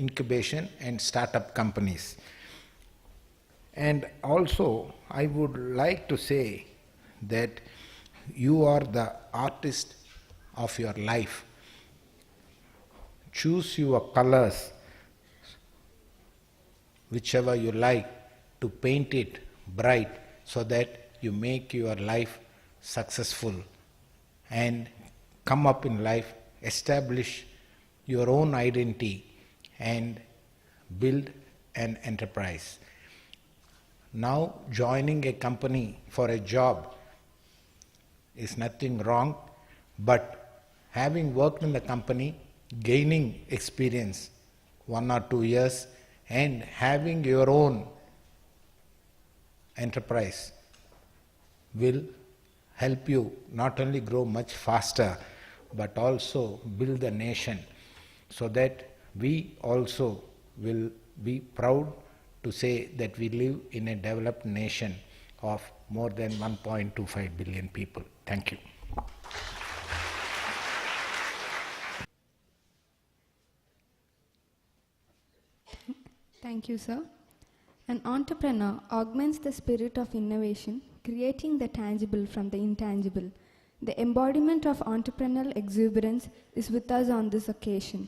incubation and startup companies. And also, I would like to say that you are the artist of your life. Choose your colors, whichever you like, to paint it bright so that you make your life successful and come up in life, establish your own identity and build an enterprise. Now, joining a company for a job is nothing wrong, but having worked in the company, gaining experience 1 or 2 years, and having your own enterprise will help you not only grow much faster, but also build the nation, so that we also will be proud to say that we live in a developed nation of more than 1.25 billion people. Thank you. Thank you, sir. An entrepreneur augments the spirit of innovation, creating the tangible from the intangible. The embodiment of entrepreneurial exuberance is with us on this occasion.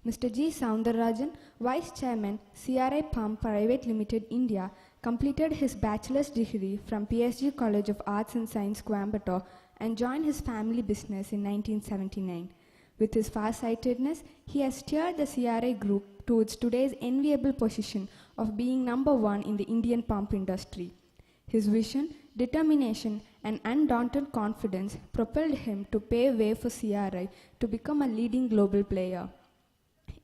Mr. G. Soundararajan, Vice Chairman, CRI Pump Private Limited, India, completed his bachelor's degree from PSG College of Arts and Science, Coimbatore, and joined his family business in 1979. With his far-sightedness, he has steered the CRI group to its today's enviable position of being number one in the Indian pump industry. His vision, determination, and undaunted confidence propelled him to pave way for CRI to become a leading global player.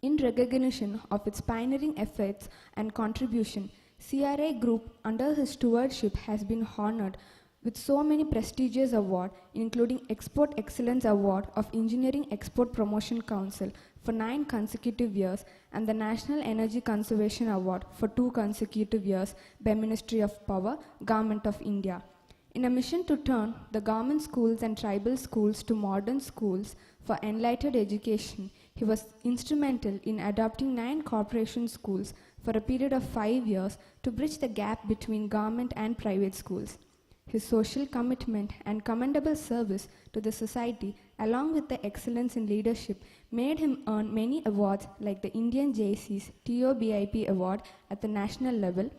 In recognition of its pioneering efforts and contribution, CRI Group, under his stewardship, has been honored with so many prestigious awards, including Export Excellence Award of Engineering Export Promotion Council for 9 consecutive years and the National Energy Conservation Award for 2 consecutive years by Ministry of Power, Government of India. In a mission to turn the government schools and tribal schools to modern schools for enlightened education, he was instrumental in adopting 9 corporation schools for a period of 5 years to bridge the gap between government and private schools. His social commitment and commendable service to the society, along with the excellence in leadership, made him earn many awards like the Indian JC's TOBIP Award at the national level,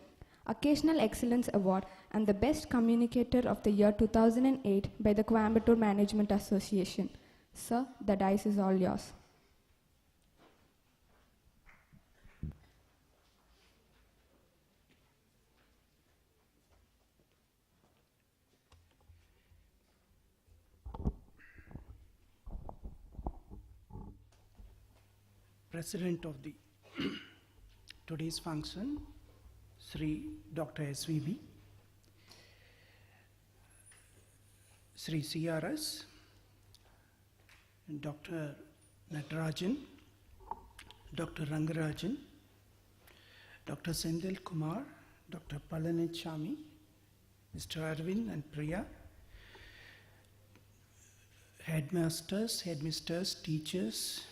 Occasional Excellence Award, and the Best Communicator of the Year 2008 by the Coimbatore Management Association. Sir, the dice is all yours. President of the today's function, Sri Dr. SVB, Sri CRS, Dr. Natarajan, Dr. Rangarajan, Dr. Sendil Kumar, Dr. Palanichami, Mr. Arvind and Priya, headmasters, teachers,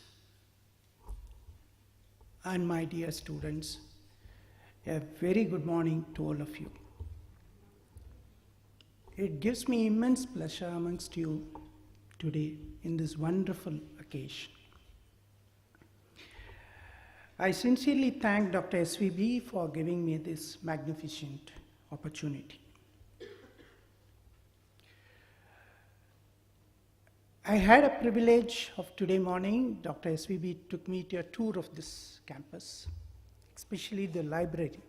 and my dear students, a very good morning to all of you. It gives me immense pleasure amongst you today in this wonderful occasion. I sincerely thank Dr. SVB for giving me this magnificent opportunity. I had a privilege of today morning. Dr. SVB took me to a tour of this campus, especially the library.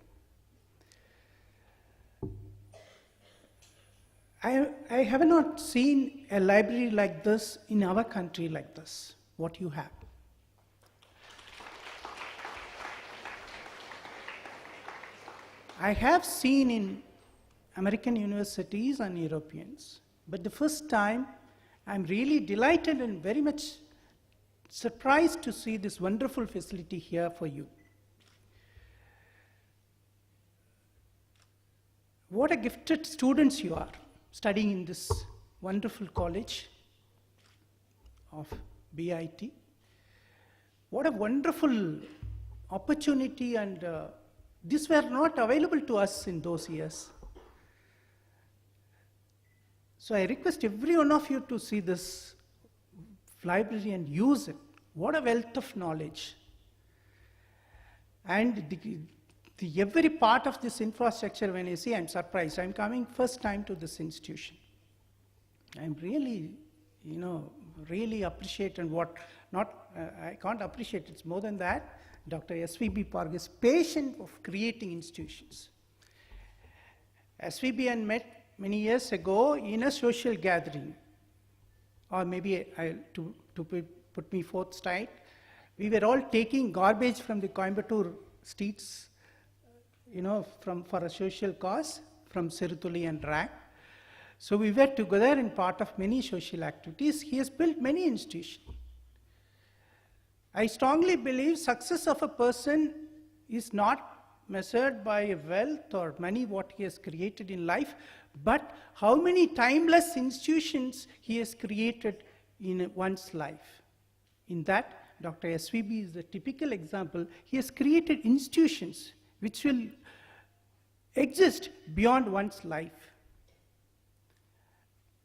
I have not seen a library like this in our country like this, what you have. I have seen in American universities and Europeans, but the first time I'm really delighted and very much surprised to see this wonderful facility here for you. What a gifted students you are studying in this wonderful college of BIT. What a wonderful opportunity, and these were not available to us in those years. So I request every one of you to see this library and use it. What a wealth of knowledge. And every part of this infrastructure, when I see, I'm surprised. I'm coming first time to this institution. I'm really, really appreciate, and I can't appreciate, it's more than that. Dr. S.V.B. Parg is patient of creating institutions. S.V.B. and met many years ago in a social gathering, or maybe to put me forth straight, we were all taking garbage from the Coimbatore streets, for a social cause, from Sirutuli and Rag. So we were together in part of many social activities. He has built many institutions. I strongly believe success of a person is not measured by wealth or money, what he has created in life, but how many timeless institutions he has created in one's life. In that, Dr. S.V.B. is a typical example. He has created institutions which will exist beyond one's life.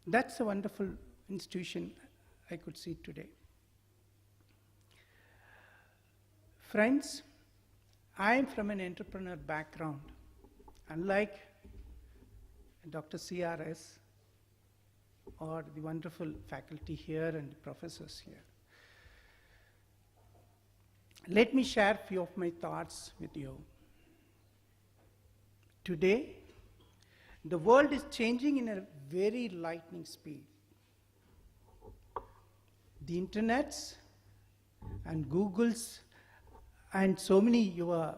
That's a wonderful institution I could see today. Friends, I am from an entrepreneur background. Unlike Dr. C.R.S. or the wonderful faculty here and the professors here. Let me share a few of my thoughts with you. Today, the world is changing in a very lightning speed. The internets and Googles and so many your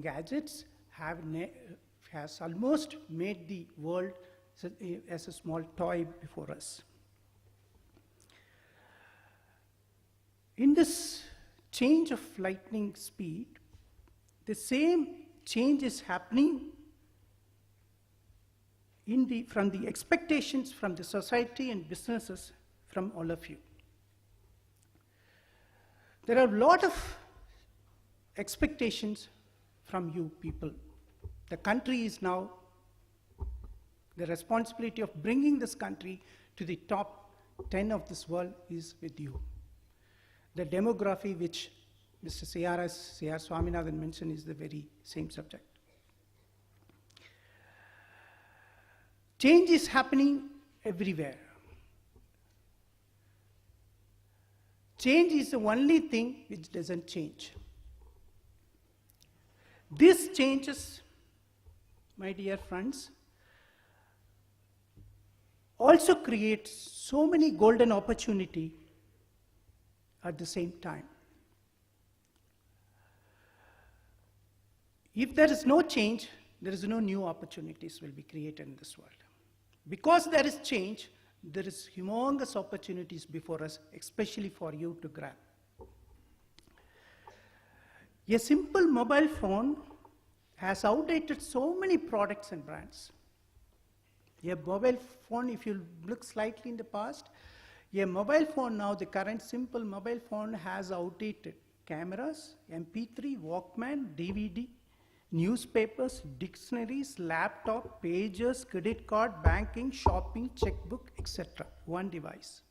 gadgets has almost made the world as a small toy before us. In this change of lightning speed, the same change is happening from the expectations from the society and businesses from all of you. There are a lot of expectations from you people. The country is now, the responsibility of bringing this country to the top 10 of this world is with you. The demography which Mr. C.R. Swaminathan mentioned is the very same subject. Change is happening everywhere. Change is the only thing which doesn't change. These changes, my dear friends, also create so many golden opportunities at the same time. If there is no change, there is no new opportunities will be created in this world. Because there is change, there is humongous opportunities before us, especially for you to grab. A simple mobile phone has outdated so many products and brands. A mobile phone, if you look slightly in the past, a mobile phone now, the current simple mobile phone has outdated cameras, MP3, Walkman, DVD, newspapers, dictionaries, laptop, pages, credit card, banking, shopping, checkbook, etc. One device.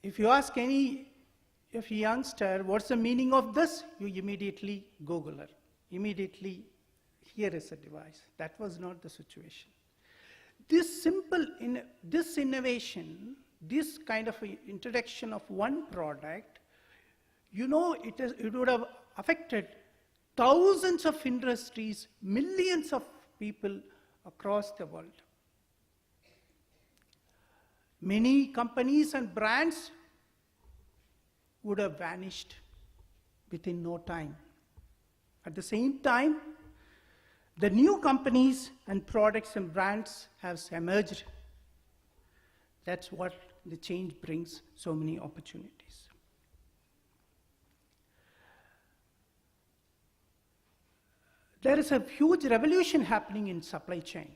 If you ask any youngster, what's the meaning of this? You immediately Google it. Immediately, here is a device. That was not the situation. This innovation, this kind of introduction of one product, it would have affected thousands of industries, millions of people across the world. Many companies and brands would have vanished within no time. At the same time, the new companies and products and brands have emerged. That's what the change brings, so many opportunities. There is a huge revolution happening in supply chain.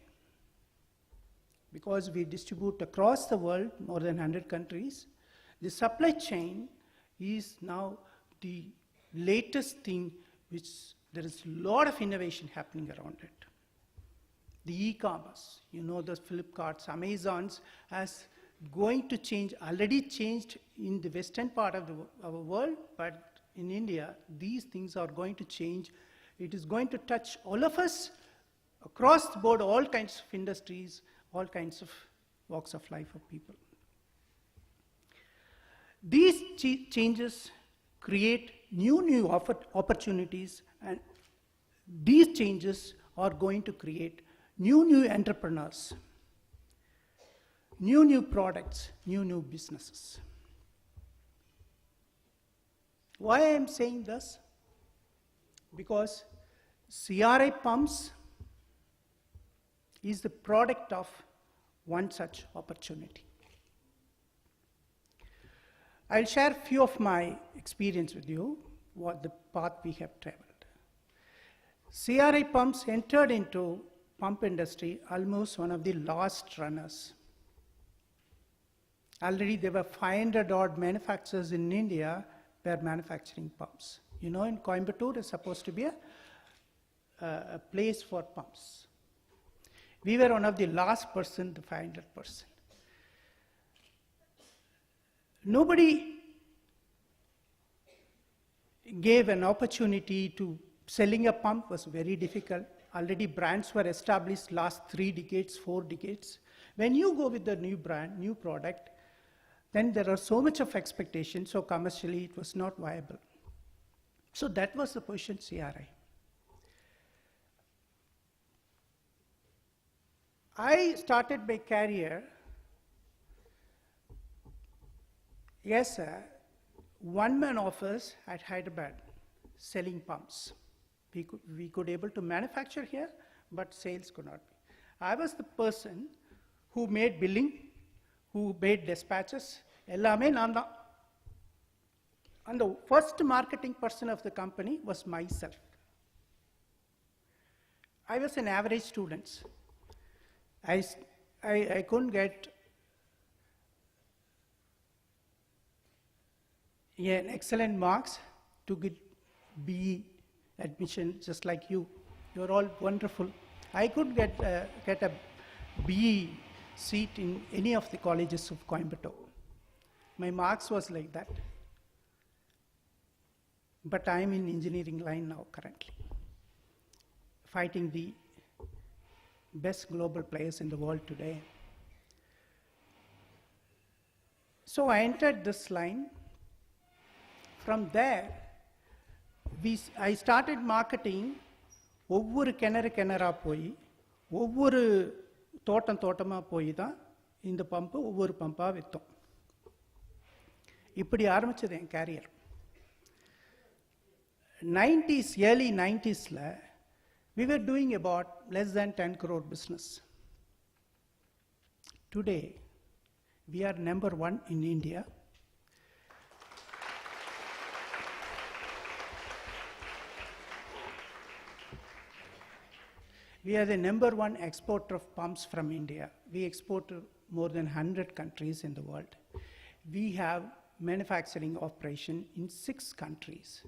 Because we distribute across the world, more than 100 countries, the supply chain is now the latest thing which there is a lot of innovation happening around it. The e-commerce, you know, the Flipkarts, Amazons, has going to change, already changed in the western part of our world, but in India, these things are going to change. It is going to touch all of us across the board, all kinds of industries, all kinds of walks of life of people. These changes create new opportunities, and these changes are going to create new entrepreneurs, new products, new businesses. Why I am saying this? Because CRI pumps is the product of one such opportunity. I'll share a few of my experience with you, what the path we have traveled. CRI pumps entered into pump industry almost one of the last runners. Already there were 500 odd manufacturers in India were manufacturing pumps. You know, in Coimbatore is supposed to be a place for pumps. We were one of the last person, the 500 person. Nobody gave an opportunity to selling a pump was very difficult. Already brands were established last 3 decades, 4 decades. When you go with the new brand, new product, then there are so much of expectation, so commercially it was not viable. So that was the position CRI. I started my career as a one-man office at Hyderabad selling pumps. We could able to manufacture here, but sales could not be. I was the person who made billing, who made dispatches. Ellame nanda. And the first marketing person of the company was myself. I was an average student. I couldn't get an excellent marks to get BE admission, just like you. You're all wonderful. I could get a BE seat in any of the colleges of Coimbatore. My marks was like that. But I'm in engineering line now currently, fighting the best global players in the world today. So I entered this line. From there, I started marketing ஒவ்வொரு கிணறா போய் ஒவ்வொரு தோட்டமா போய் தான் இந்த pump ஒவ்வொரு பம்பா வித்தோம். இப்படி ஆரம்பிச்சது என் carrier. 90s, early 90s, we were doing about less than 10 crore business. Today, we are number 1 in India. We are the number 1 exporter of pumps from India. We export to more than 100 countries in the world. We have manufacturing operation in 6 countries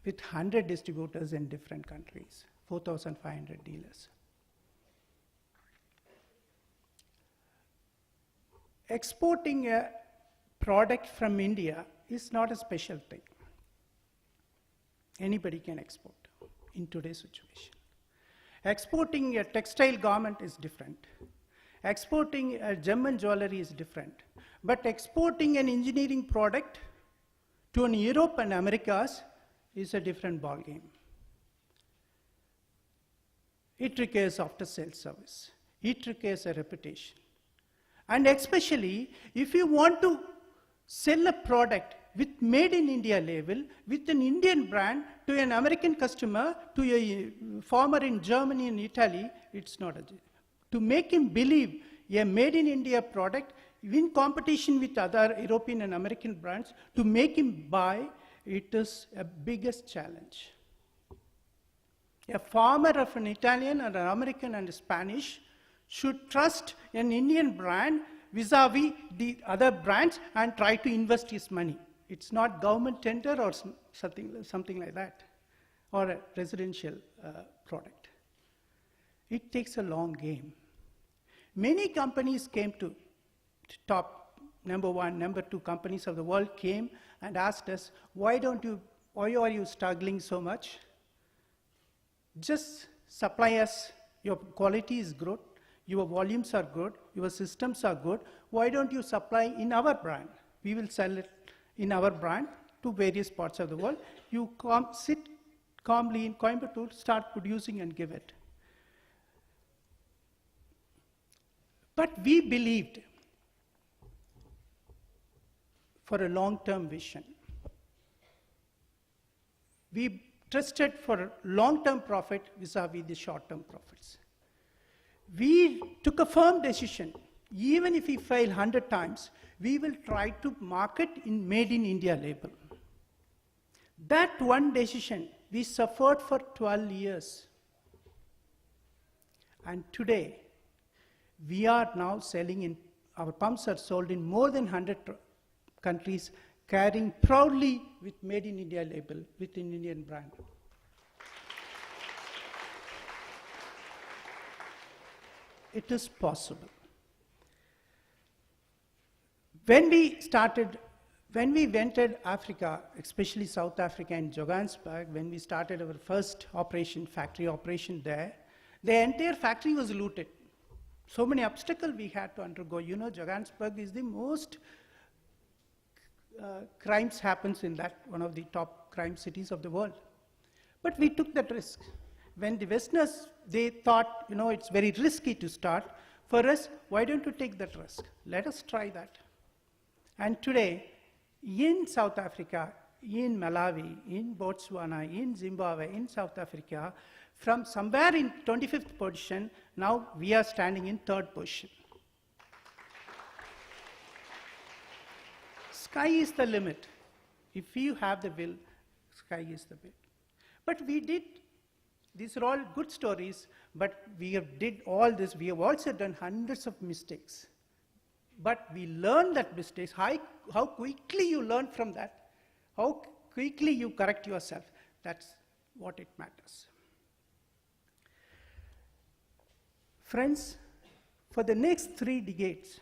with 100 distributors in different countries, 4,500 dealers. Exporting a product from India is not a special thing. Anybody can export in today's situation. Exporting a textile garment is different. Exporting a German jewelry is different. But exporting an engineering product to Europe and Americas is a different ballgame. It requires after-sales service. It requires a reputation. And especially, if you want to sell a product with made in India label, with an Indian brand, to an American customer, to a farmer in Germany and Italy, it's not a... To make him believe a made in India product, in competition with other European and American brands, to make him buy, it is a biggest challenge. A farmer of an Italian or an American and a Spanish should trust an Indian brand vis-a-vis the other brands and try to invest his money. it's not government tender or something like that, or a residential product. It takes a long game. Many companies came to top number 1, number 2 companies of the world came and asked us, why are you struggling so much? Just supply us, your quality is good, your volumes are good, your systems are good, why don't you supply in our brand? We will sell it in our brand to various parts of the world. You sit calmly in Coimbatore, start producing and give it. But we believed for a long-term vision. We trusted for long-term profit vis-a-vis the short-term profits. We took a firm decision. Even if we fail 100 times, we will try to market in Made in India label. That one decision, we suffered for 12 years. And today, we are now selling our pumps are sold in more than 100 countries, carrying proudly with Made in India label, with an Indian brand. It is possible. When we entered Africa, especially South Africa and Johannesburg, when we started our first operation, factory operation there, the entire factory was looted. So many obstacles we had to undergo. You know, Johannesburg is the most crimes happens in that, one of the top crime cities of the world. But we took that risk. When the Westerners, they thought, you know, it's very risky to start. For us, why don't you take that risk? Let us try that. And today, in South Africa, in Malawi, in Botswana, in Zimbabwe, in South Africa, from somewhere in 25th position, now we are standing in 3rd position. Sky is the limit. If you have the will, sky is the limit. But we did, these are all good stories, but did all this. We have also done hundreds of mistakes. But we learn that mistakes, how quickly you learn from that, how quickly you correct yourself, that's what it matters. Friends, for the next 3 decades,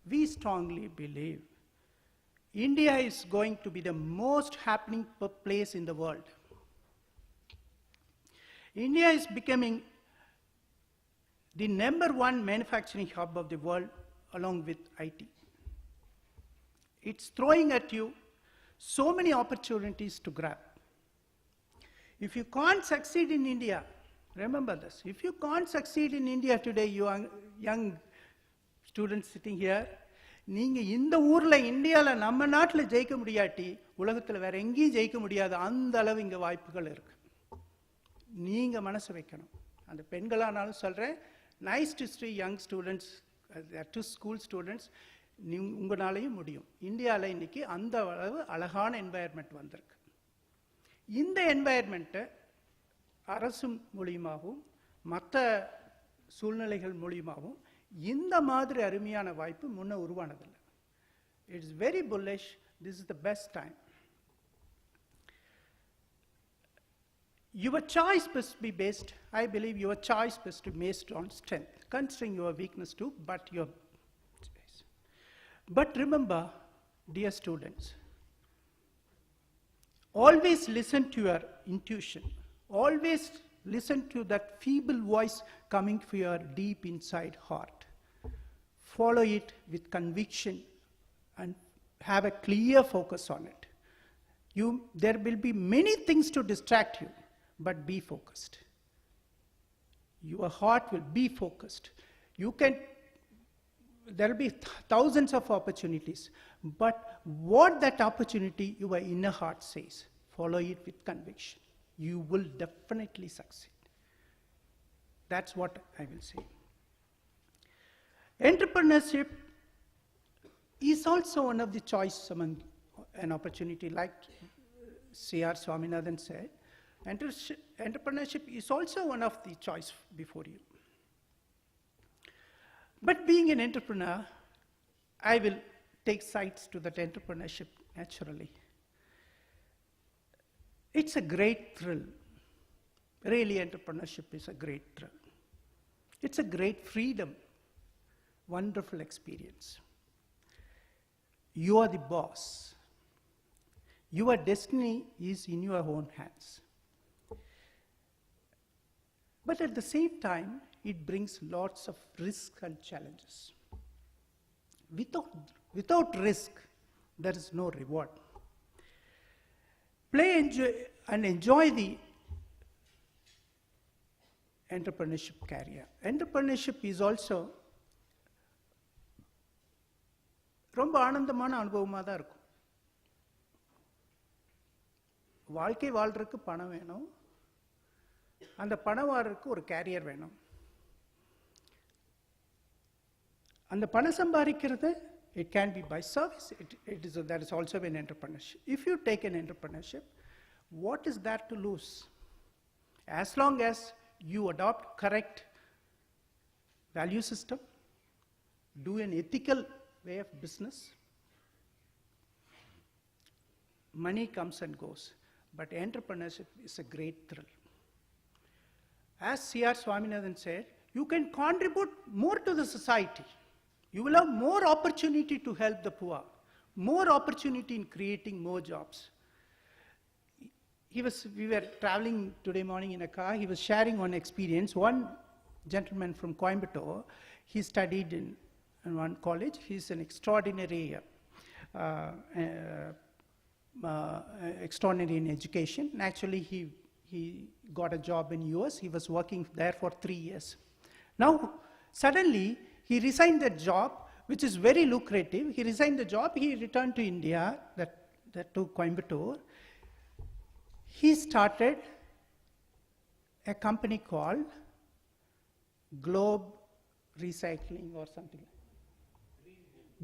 we strongly believe India is going to be the most happening place in the world. India is becoming the #1 manufacturing hub of the world along with IT. It's throwing at you so many opportunities to grab. If you can't succeed in India, remember this, if you can't succeed in India today, you young students sitting here, நீங்க இந்த ஊர்ல இந்தியால நம்ம நாட்டுல ஜெயிக்க முடியாட்டி உலகத்துல வேற எங்கேயும் ஜெயிக்க முடியாது, அந்த அளவு இங்க வாய்ப்புகள் இருக்கு. நீங்க மனசு வைக்கணும். அந்த பெண்களானாலும் சொல்றேன், nice to see young students, to school students, உங்களாலையும் முடியும். இந்தியாவில் இன்னைக்கு அந்த அளவு அழகான என்வாயர்மெண்ட் வந்திருக்கு. இந்த என்வாயர்மெண்ட்டை அரசு மூலியமாகவும் மற்ற சூழ்நிலைகள் மூலியமாகவும் இந்த மாதிரி அருமையான வாய்ப்பு முன்ன உருவானதில்லை. It's very bullish. This is the best time. Your choice must be based, I believe your choice must be based on strength, considering your weakness too, but your choice. But remember, dear students, always listen to your intuition. Always listen to that feeble voice coming from your deep inside heart. Follow it with conviction and have a clear focus on it. There will be many things to distract you, but be focused. Your heart will be focused. There will be thousands of opportunities, but what that opportunity your inner heart says, follow it with conviction. You will definitely succeed. That's what I will say. Entrepreneurship is also one of the choice among an opportunity, like C.R. Swaminathan said. Entrepreneurship is also one of the choice before you. But being an entrepreneur, I will take sides to that entrepreneurship naturally. It's a great thrill. Really, entrepreneurship is a great thrill. It's a great freedom, wonderful experience. You are the boss. Your destiny is in your own hands. But at the same time, it brings lots of risks and challenges. Without risk, there is no reward. Enjoy the entrepreneurship career. Entrepreneurship is also ரொம்ப ஆனந்தமான அனுபவமாக தான் இருக்கும். வாழ்க்கை வாழ்றதுக்கு பணம் வேணும், அந்த பணம் வாழ்றதுக்கு ஒரு கேரியர் வேணும். அந்த பணம் சம்பாதிக்கிறது, it can be by service, that is also an entrepreneurship. If you take an entrepreneurship, what is there to lose? As long as you adopt correct value system, do an ethical way of business, money comes and goes. But entrepreneurship is a great thrill. As C.R. Swaminathan said, you can contribute more to the society. You will have more opportunity to help the poor, more opportunity in creating more jobs. We were traveling today morning in a car. He was sharing one experience. One gentleman from Coimbatore, he studied in one college. He's an extraordinary in education. And actually, he got a job in US. He was working there for 3 years. Now, suddenly, he resigned that job, which is very lucrative. He resigned the job. He returned to India, that to Coimbatore. He started a company called Globe Recycling or something like that.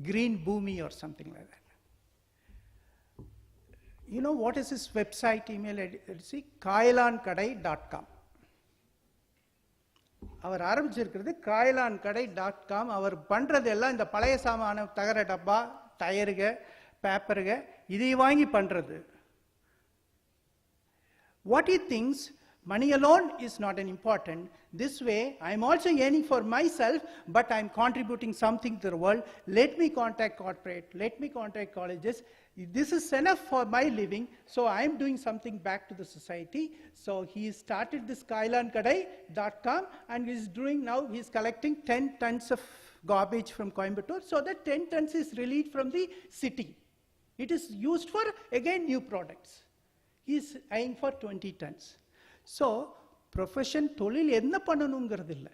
Green Boomi or something like that. You know what is his website, email address? kailankadai.com. Our ஆரம்பிச்சிருக்கிறது kailankadai.com. அவர் பண்றதெல்லாம் இந்த பழைய சாமான தகர டப்பா, டயருக, பேப்பருக இதை வாங்கி பண்றது. What he thinks, money alone is not an important. This way, I am also yearning for myself, but I am contributing something to the world. Let me contact corporate, let me contact colleges. This is enough for my living, so I am doing something back to the society. So he started this kailankadai.com, and he is collecting 10 tons of garbage from Coimbatore, so that 10 tons is released from the city. It is used for, again, new products. He is eyeing for 20 tons. So, profession தொழில் என்ன பண்ணணுங்கிறது இல்லை,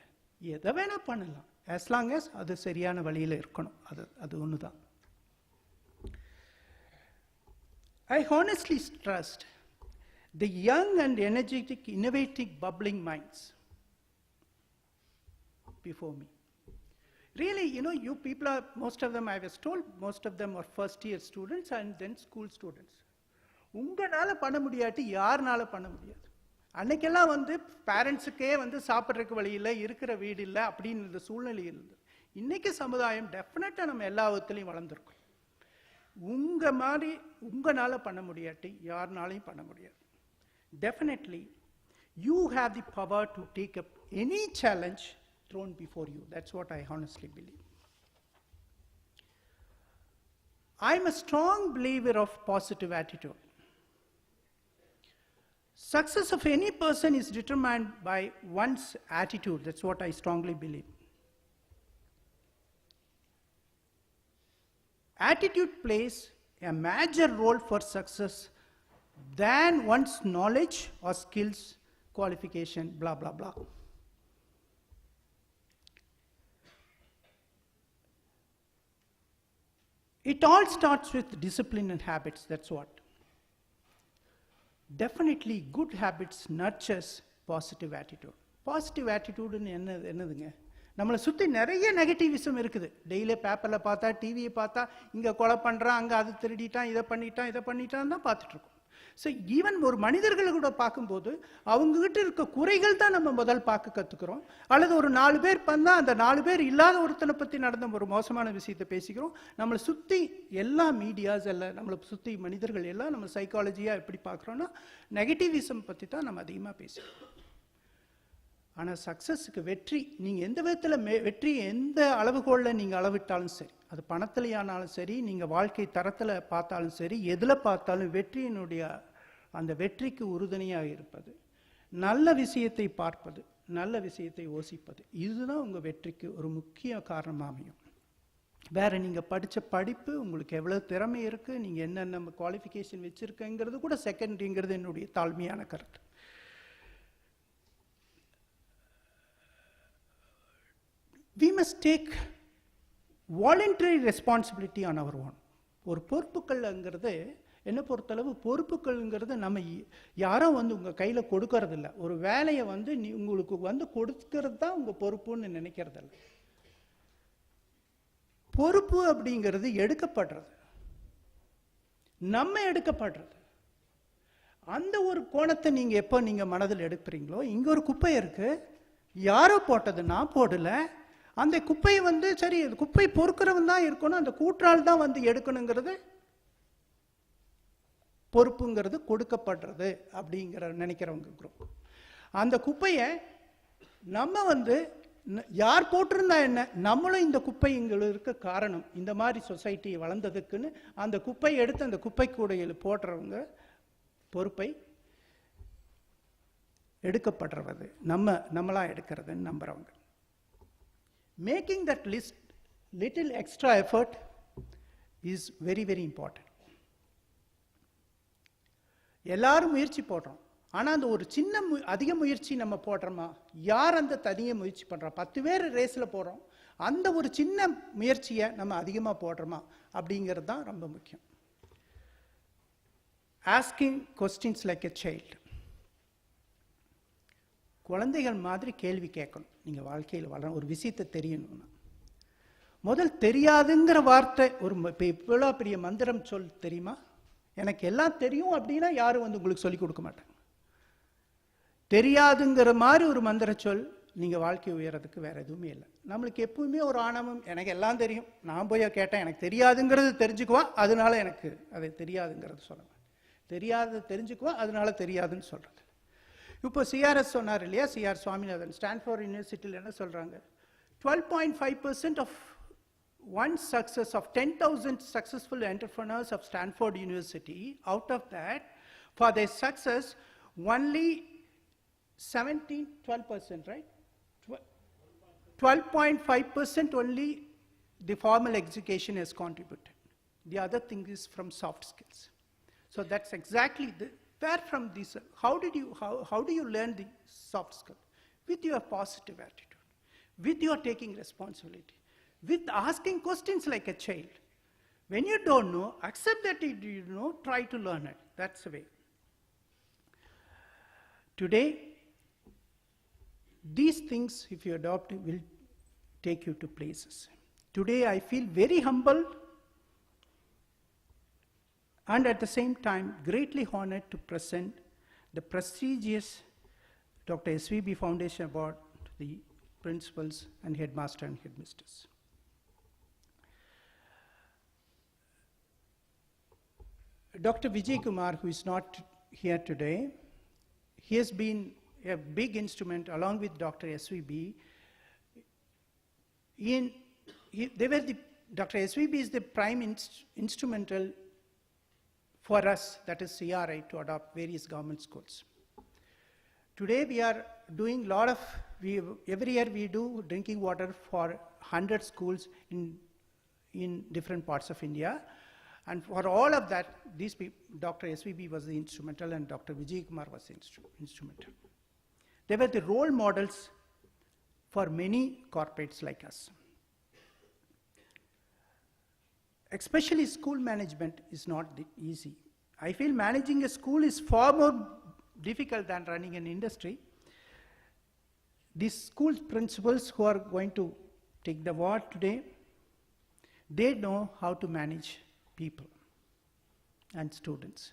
எதை வேணா பண்ணலாம், as long as அது சரியான வழியில் இருக்கணும். அது ஒண்ணுதான். I honestly trust the young and energetic, innovative, bubbling minds before me. Really, you people are, most of them, I was told, most of them are first year students and then school students. உங்களால பண்ண முடியாட்டி யாருனால பண்ண முடியாது. அன்னைக்கெல்லாம் பேரண்ட்ஸுக்கே சாப்பிட்றதுக்கு வழி இல்லை, இருக்கிற வீடு இல்லை அப்படின்னு சூழ்நிலை இருந்தது. இன்னைக்கு சமுதாயம் டெஃபினட்டா நம்ம எல்லா விதத்திலையும் வளர்ந்துருக்கோம். உங்களால பண்ண முடியாட்டி யாருனாலையும் பண்ண முடியாது. Definitely, you have the power to take up any challenge thrown before you. That's what I honestly believe. I'm a strong believer of positive attitude. Success of any person is determined by one's attitude. That's what I strongly believe. Attitude plays a major role for success than one's knowledge or skills, qualification, blah, blah, blah. It all starts with discipline and habits, that's what. Definitely, good habits nurtures positive attitude. Positive attitude என்னதுங்க? நம்மளை சுற்றி நிறைய negativism இருக்குது. Daily பேப்பரில் பார்த்தா, டிவியை பார்த்தா, இங்கே கொலை பண்ணுறான், அங்கே அது திருடிட்டான், இதை பண்ணிட்டான் தான் பார்த்துட்டு இருக்கோம். ஸோ ஈவன் ஒரு மனிதர்களை கூட பார்க்கும்போது அவங்ககிட்ட இருக்க குறைகள் தான் நம்ம முதல் பார்க்க கற்றுக்கிறோம். அல்லது ஒரு 4 பேர் பண்ணால் அந்த 4 பேர் இல்லாத ஒருத்தனை பற்றி நடந்த ஒரு மோசமான விஷயத்தை பேசிக்கிறோம். நம்மளை சுற்றி எல்லா மீடியாஸ் எல்லாம், நம்மளை சுற்றி மனிதர்கள் எல்லாம் நம்ம சைக்காலஜியாக எப்படி பார்க்குறோன்னா நெகட்டிவிசம் பற்றி தான் நம்ம அதிகமாக பேசுகிறோம். ஆனால் சக்ஸஸுக்கு வெற்றி, நீங்கள் எந்த விதத்தில் வெற்றி எந்த அளவுகோலில் நீங்கள் அளவிட்டாலும் சரி, அது பணத்திலேயானாலும் சரி, நீங்கள் வாழ்க்கை தரத்தில் பார்த்தாலும் சரி, எதில் பார்த்தாலும் வெற்றியினுடைய அந்த வெற்றிக்கு உறுதுணையாக இருப்பது, நல்ல விஷயத்தை பார்ப்பது, நல்ல விஷயத்தை யோசிப்பது, இதுதான் உங்கள் வெற்றிக்கு ஒரு முக்கிய காரணமாக அமையும். வேறு நீங்கள் படித்த படிப்பு, உங்களுக்கு எவ்வளோ திறமை இருக்குது, நீங்கள் என்னென்ன குவாலிஃபிகேஷன் வச்சுருக்கங்கிறது கூட செகண்டரிங்கிறது என்னுடைய தாழ்மையான கருத்து. We must take voluntary responsibility on our own. ஒரு பொறுப்புகள்ங்கிறது என்ன பொறுத்தளவு, பொறுப்புகள்ங்கிறது நம்ம யாரும் உங்கள் கையில் கொடுக்கறதில்ல. ஒரு வேலையை உங்களுக்கு கொடுக்கறது தான் உங்கள் பொறுப்புன்னு நினைக்கிறதில்ல. பொறுப்பு அப்படிங்கிறது எடுக்கப்படுறது, நம்ம எடுக்கப்படுறது. அந்த ஒரு கோணத்தை நீங்கள் எப்போ நீங்கள் மனதில் எடுக்கிறீங்களோ, இங்கே ஒரு குப்பை இருக்கு, யாரோ போட்டது, நான் போடல, அந்த குப்பையை சரி குப்பை பொறுக்கிறவன் தான் இருக்கணும், அந்த கூற்றால் தான் எடுக்கணுங்கிறது பொறுப்புங்கிறது கொடுக்கப்படுறது அப்படிங்கிற நினைக்கிறவங்க குரூப். அந்த குப்பையை நம்ம யார் போட்டிருந்தா என்ன, நம்மளும் இந்த குப்பை இங்கே இருக்க காரணம் இந்த மாதிரி சொசைட்டி வளர்ந்ததுக்குன்னு அந்த குப்பையை எடுத்து அந்த குப்பை கூடையில் போடுறவங்க பொறுப்பை எடுக்கப்படுறது நம்மளா எடுக்கிறதுன்னு நம்புறவங்க. Making that list little extra effort is very, very important. எல்லாரும் முயற்சி போடுறோம், ஆனால் அந்த ஒரு சின்ன அதிக முயற்சி நம்ம போடுறோமா? யார் அந்த தனிய முயற்சி பண்ணுறோம்? 10 பேர் ரேஸில் போடுறோம், அந்த ஒரு சின்ன முயற்சியை நம்ம அதிகமாக போடுறோமா அப்படிங்கிறது தான் ரொம்ப முக்கியம். Asking questions like a child. குழந்தைகள் மாதிரி கேள்வி கேட்கணும். நீங்கள் வாழ்க்கையில் வளர ஒரு விஷயத்தை தெரியணும்னா முதல் தெரியாதுங்கிற வார்த்தை ஒரு இவ்வளோ பெரிய மந்திரம் சொல் தெரியுமா? எனக்கு எல்லாம் தெரியும் அப்படின்னா யாரும் உங்களுக்கு சொல்லிக் கொடுக்க மாட்டாங்க. தெரியாதுங்கிற மாதிரி ஒரு மந்திர சொல் நீங்கள் வாழ்க்கை உயரதுக்கு வேறு எதுவுமே இல்லை. நம்மளுக்கு எப்பவுமே ஒரு ஆணவம், எனக்கு எல்லாம் தெரியும், நான் போய் கேட்டேன் எனக்கு தெரியாதுங்கிறது தெரிஞ்சுக்குவான், அதனால எனக்கு அது தெரியாதுங்கிறது சொல்லுவேன். தெரியாத தெரிஞ்சுக்குவான், அதனால தெரியாதுன்னு சொல்கிறது. இப்போ சிஆர்எஸ் சொன்னார் இல்லையா, சிஆர் சுவாமிநாதன் ஸ்டான்ஃபோர்ட் யூனிவர்சிட்டியில் என்ன சொல்கிறாங்க, 12.5% of one success of 10,000 successful entrepreneurs of Stanford University, out of that, for their success, only 12%, right? 12.5% only the formal education has contributed. The other thing is from soft skills. So that's exactly where from this, how do you learn the soft skill? With your positive attitude, with your taking responsibility, with asking questions like a child. When you don't know, accept that you know, try to learn it. That's the way. Today, these things, if you adopt, will take you to places. Today, I feel very humble and at the same time greatly honored to present the prestigious Dr. SVB Foundation Award to the principals and headmaster and headmistress. Dr. Vijay Kumar, who is not here today, he has been a big instrument along with Dr. SVB. Dr. SVB is the prime instrumental for us, that is CRI, to adopt various government schools. Today we are doing a lot of, every year we do drinking water for 100 schools in different parts of India. And for all of that, these people, Dr. SVB was the instrumental and Dr. Vijay Kumar was the instrumental. They were the role models for many corporates like us. Especially school management is not easy. I feel managing a school is far more difficult than running an industry. These school principals who are going to take the award today, they know how to manage people and students.